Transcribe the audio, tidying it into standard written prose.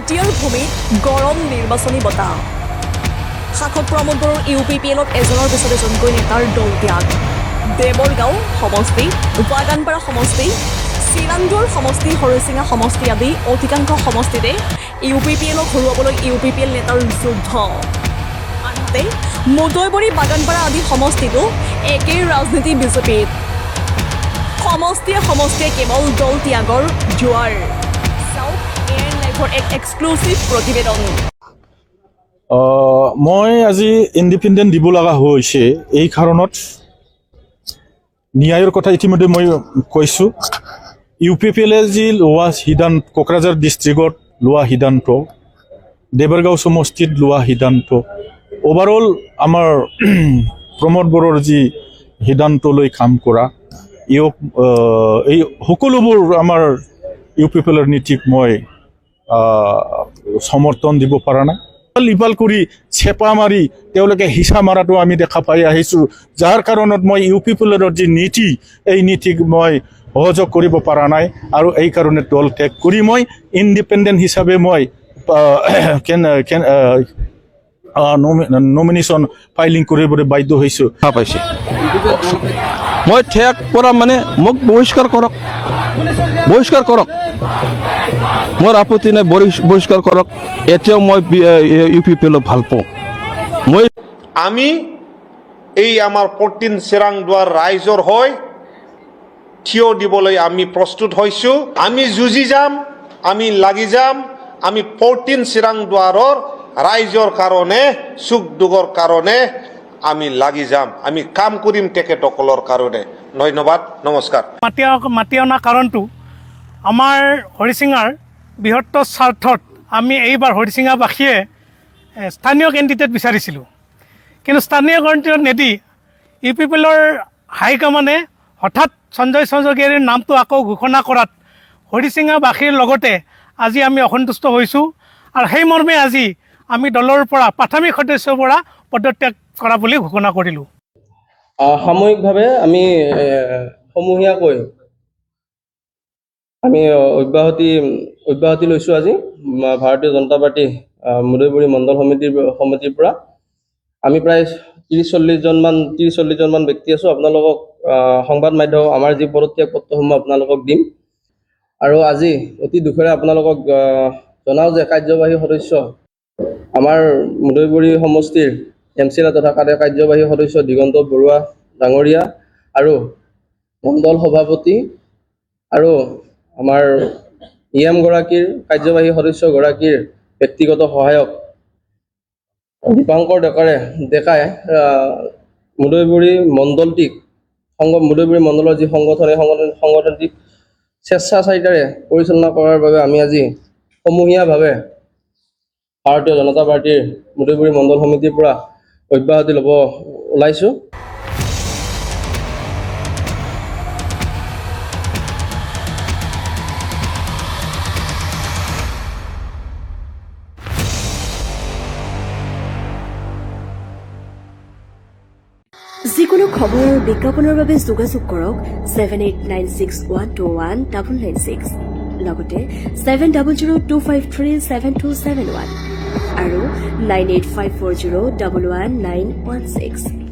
দ্বিতীয়ৰ ভূমিত গৰম নিৰ্বাচনী বঁটা শাসক প্ৰমোদ বড়োৰ UPPLত এজনৰ পিছত এজনকৈ নেতাৰ দল ত্যাগ দেৱৰগাঁও সমষ্টি বাগানপাৰা সমষ্টি চিৰাংদুৱাৰ সমষ্টি হৰিচিঙা সমষ্টি আদি অধিকাংশ সমষ্টিতে UPPLক হৰুৱাবলৈ UPPL নেতাৰ যুদ্ধ আনহাতে মুদৈবৰী বাগানপাৰা আদি সমষ্টিতো একেই ৰাজনীতি বিজেপিত সমষ্টিয়ে সমষ্টিয়ে কেৱল দল ত্যাগৰ জোৱাৰ চাওক AN লাইভৰ এক এক্সক্লুচিভ প্ৰতিবেদন মই আজি ইণ্ডিপেণ্ডেণ্ট দিব লগা হৈছে এই কাৰণত ন্যায়ৰ কথা ইতিমধ্যে মই কৈছোঁ UPPLে যি লোৱা সিদ্ধান্ত কোকৰাঝাৰ ডিষ্ট্ৰিক্টত লোৱা সিদ্ধান্ত দেৱৰগাঁও সমষ্টিত লোৱা সিদ্ধান্ত ওভাৰঅল আমাৰ প্ৰমোদ বড়োৰ যি সিদ্ধান্ত লৈ কাম কৰা এই সকলোবোৰ আমাৰ UPPLৰ নীতিক মই সমৰ্থন দিব পৰা নাই ইপাল কৰি চেপা মাৰি তেওঁলোকে হিচা মাৰাটো আমি দেখা পাই আহিছোঁ যাৰ কাৰণত মই UPPLৰ যি নীতি এই নীতিক মই সহযোগ কৰিব পৰা নাই আৰু এই কাৰণে দল ত্যাগ কৰি মই ইণ্ডিপেণ্ডেণ্ট হিচাপে মই নমিনেশ্যন ফাইলিং কৰিবলৈ বাধ্য হৈছোঁ পাইছে মই ত্যাগ কৰা মানে মোক বহিষ্কাৰ কৰক মোৰ আপত্তি নাই বহিষ্কাৰ কৰক এতিয়াও মই UPPL ভাল পাওঁ আমি এই আমাৰ 14 চিৰাংদুৱাৰ ৰাইজৰ হৈ থিয় দিবলৈ আমি প্ৰস্তুত হৈছোঁ আমি যুঁজি যাম আমি লাগি যাম আমি 14 চিৰাংদুৱাৰৰ ৰাইজৰ কাৰণে সুখ দুখৰ কাৰণে আমি লাগি যাম আমি কাম কৰিম তেখেতসকলৰ কাৰণে ধন্যবাদ নমস্কাৰ মাতি অনা কাৰণটো আমাৰ হৰিচিঙাৰ বৃহত্তৰ স্বাৰ্থত আমি এইবাৰ হৰিচিঙাবাসীয়ে স্থানীয় কেণ্ডিডেট বিচাৰিছিলোঁ কিন্তু স্থানীয় কেণ্ডিডেট নিদি UPPLৰ হাইকমাণ্ডে হঠাৎ সঞ্জয় চৌধুৰীৰ নামটো আকৌ ঘোষণা কৰাত হৰিচিঙাবাসীৰ লগতে আজি আমি অসন্তুষ্ট হৈছোঁ আৰু সেই মৰ্মে আজি আমি দলৰ পৰা প্ৰাথমিক সদস্যৰ পৰা পদত্যাগ কৰা বুলি ঘোষণা কৰিলোঁ সামূহিকভাৱে আমি সমূহীয়াকৈ আমি অব্যাহতি লৈছোঁ আজি ভাৰতীয় জনতা পাৰ্টি মুদৈবৰী মণ্ডল সমিতিৰ পৰা আমি প্ৰায় 30-40 জন মান ব্যক্তি আছোঁ আপোনালোকক সংবাদ মাধ্যম আমাৰ যি পদত্যাগ পত্ৰসমূহ আপোনালোকক দিম আৰু আজি অতি দুখেৰে আপোনালোকক জনাওঁ যে কাৰ্যবাহী সদস্য আমাৰ মুদৈবৰী সমষ্টিৰ MCLA তথা কাৰ্যবাহী সদস্য দিগন্ত বৰুৱা ডাঙৰীয়া আৰু মণ্ডল সভাপতি আৰু আমাৰ EM গৰাকীৰ কাৰ্যবাহী সদস্যগৰাকীৰ ব্যক্তিগত সহায়ক দীপাংকৰ ডেকাই মুদৈবৰী মণ্ডলটিক মুদৈবৰী মণ্ডলৰ যি সংগঠনটিক স্বেচ্ছাচাৰিতাৰে পৰিচালনা কৰাৰ বাবে আমি আজি সমূহীয়াভাৱে ভাৰতীয় জনতা পাৰ্টিৰ মুদৈবৰী মণ্ডল সমিতিৰ পৰা অব্যাহতি ল'ব ওলাইছোঁ যিকোনো খবৰ আৰু বিজ্ঞাপনৰ বাবে যোগাযোগ কৰক 7896121996 লগতে 7002537271 আৰু 9854011916